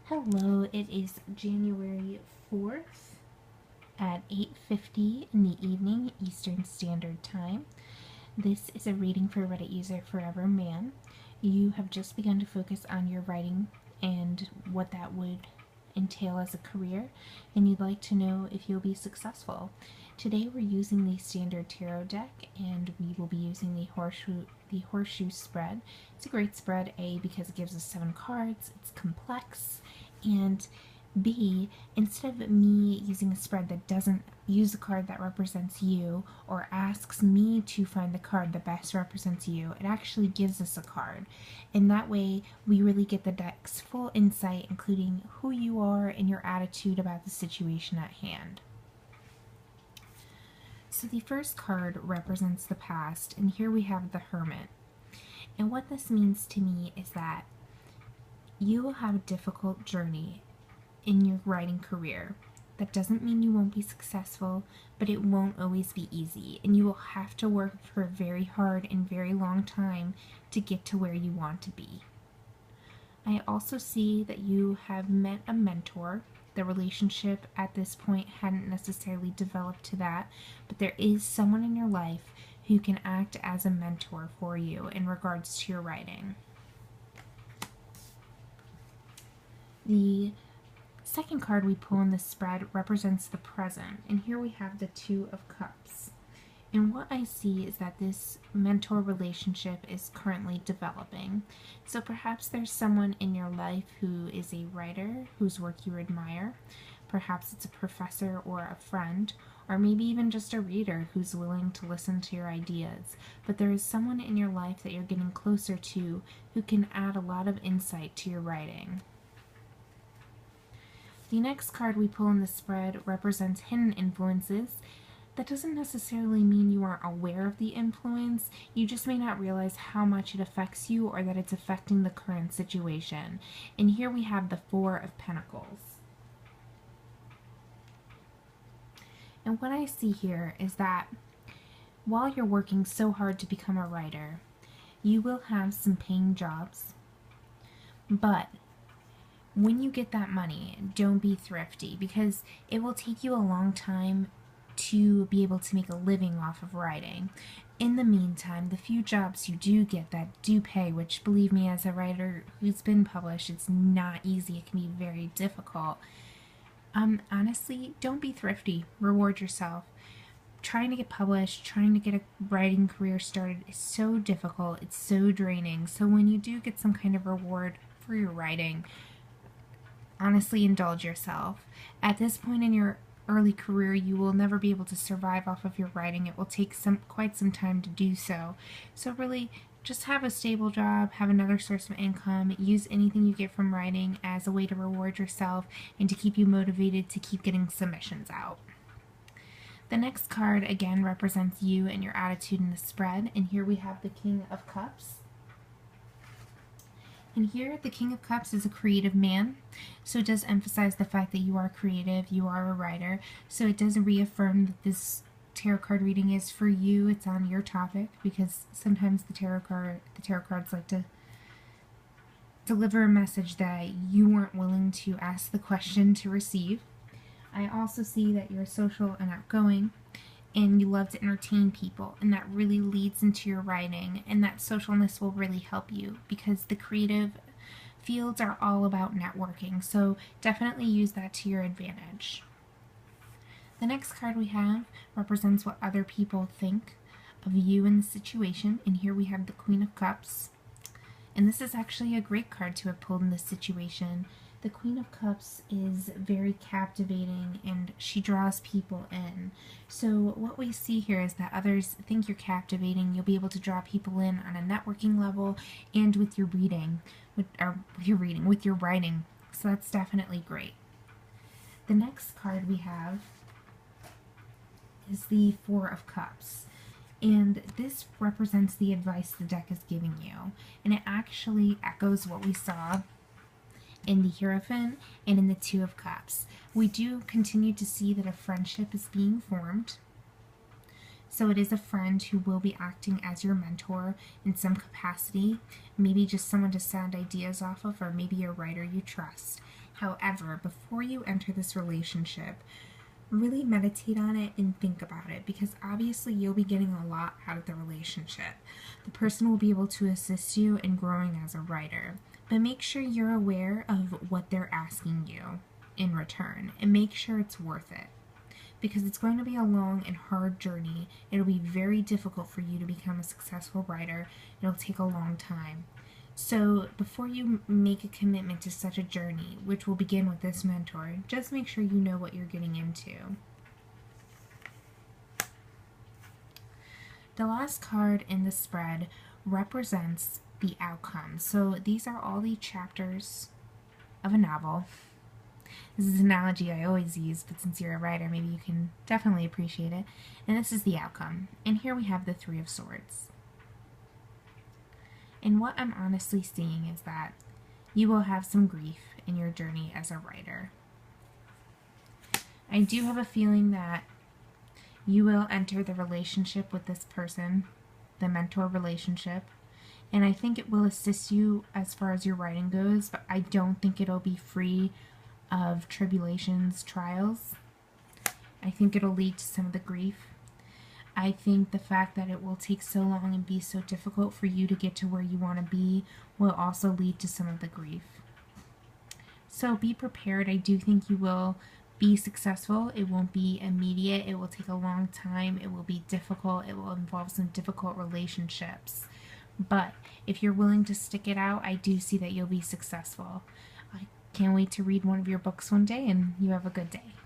Hello, it is January 4th at 8:50 in the evening Eastern Standard Time. This is a reading for Reddit user Forever Man. You have just begun to focus on your writing and what that would entail as a career, and you'd like to know if you'll be successful. Today we're using the standard tarot deck, and we will be using the horseshoe spread. It's a great spread, A, because it gives us 7 cards, it's complex, and B, instead of me using a spread that doesn't use a card that represents you or asks me to find the card that best represents you, it actually gives us a card. And that way we really get the deck's full insight, including who you are and your attitude about the situation at hand. So the first card represents the past, and here we have the Hermit. And what this means to me is that you will have a difficult journey in your writing career. That doesn't mean you won't be successful, but it won't always be easy, and you will have to work for a very hard and very long time to get to where you want to be. I also see that you have met a mentor. The relationship at this point hadn't necessarily developed to that, but there is someone in your life who can act as a mentor for you in regards to your writing. The second card we pull in this spread represents the present, and here we have the Two of Cups. And what I see is that this mentor relationship is currently developing. So perhaps there's someone in your life who is a writer whose work you admire. Perhaps it's a professor or a friend, or maybe even just a reader who's willing to listen to your ideas. But there is someone in your life that you're getting closer to who can add a lot of insight to your writing. The next card we pull in the spread represents hidden influences. That doesn't necessarily mean you aren't aware of the influence, you just may not realize how much it affects you or that it's affecting the current situation. And here we have the Four of Pentacles. And what I see here is that while you're working so hard to become a writer, you will have some paying jobs, but when you get that money, don't be thrifty, because it will take you a long time to be able to make a living off of writing. In the meantime, the few jobs you do get that do pay, which, believe me, as a writer who's been published, it's not easy, it can be very difficult. Honestly, don't be thrifty. Reward yourself. Trying to get published, trying to get a writing career started is so difficult, it's so draining. So when you do get some kind of reward for your writing, honestly indulge yourself. At this point in your early career, you will never be able to survive off of your writing. It will take quite some time to do so. So really, just have a stable job, have another source of income, use anything you get from writing as a way to reward yourself and to keep you motivated to keep getting submissions out. The next card again represents you and your attitude in the spread, and here we have the King of Cups. And here, the King of Cups is a creative man, so it does emphasize the fact that you are creative, you are a writer, so it does reaffirm that this tarot card reading is for you, it's on your topic, because sometimes the tarot cards like to deliver a message that you weren't willing to ask the question to receive. I also see that you're social and outgoing, and you love to entertain people, and that really leads into your writing, and that socialness will really help you because the creative fields are all about networking, so definitely use that to your advantage. The next card we have represents what other people think of you in the situation, and here we have the Queen of Cups, and this is actually a great card to have pulled in this situation. The Queen of Cups is very captivating and she draws people in. So what we see here is that others think you're captivating. You'll be able to draw people in on a networking level and with your reading, with your writing. So that's definitely great. The next card we have is the Four of Cups. And this represents the advice the deck is giving you. And it actually echoes what we saw in the Hierophant and in the Two of Cups. We do continue to see that a friendship is being formed. So it is a friend who will be acting as your mentor in some capacity, maybe just someone to sound ideas off of, or maybe a writer you trust. However, before you enter this relationship, really meditate on it and think about it, because obviously you'll be getting a lot out of the relationship. The person will be able to assist you in growing as a writer, but make sure you're aware of what they're asking you in return and make sure it's worth it, because it's going to be a long and hard journey. It'll be very difficult for you to become a successful writer. It'll take a long time. So before you make a commitment to such a journey, which will begin with this mentor, just make sure you know what you're getting into. The last card in the spread represents the outcome. So these are all the chapters of a novel. This is an analogy I always use, but since you're a writer, maybe you can definitely appreciate it. And this is the outcome. And here we have the Three of Swords. And what I'm honestly seeing is that you will have some grief in your journey as a writer. I do have a feeling that you will enter the relationship with this person, the mentor relationship, and I think it will assist you as far as your writing goes, but I don't think it'll be free of tribulations, trials. I think it'll lead to some of the grief. I think the fact that it will take so long and be so difficult for you to get to where you want to be will also lead to some of the grief. So be prepared. I do think you will be successful. It won't be immediate. It will take a long time. It will be difficult. It will involve some difficult relationships. But if you're willing to stick it out, I do see that you'll be successful. I can't wait to read one of your books one day, and you have a good day.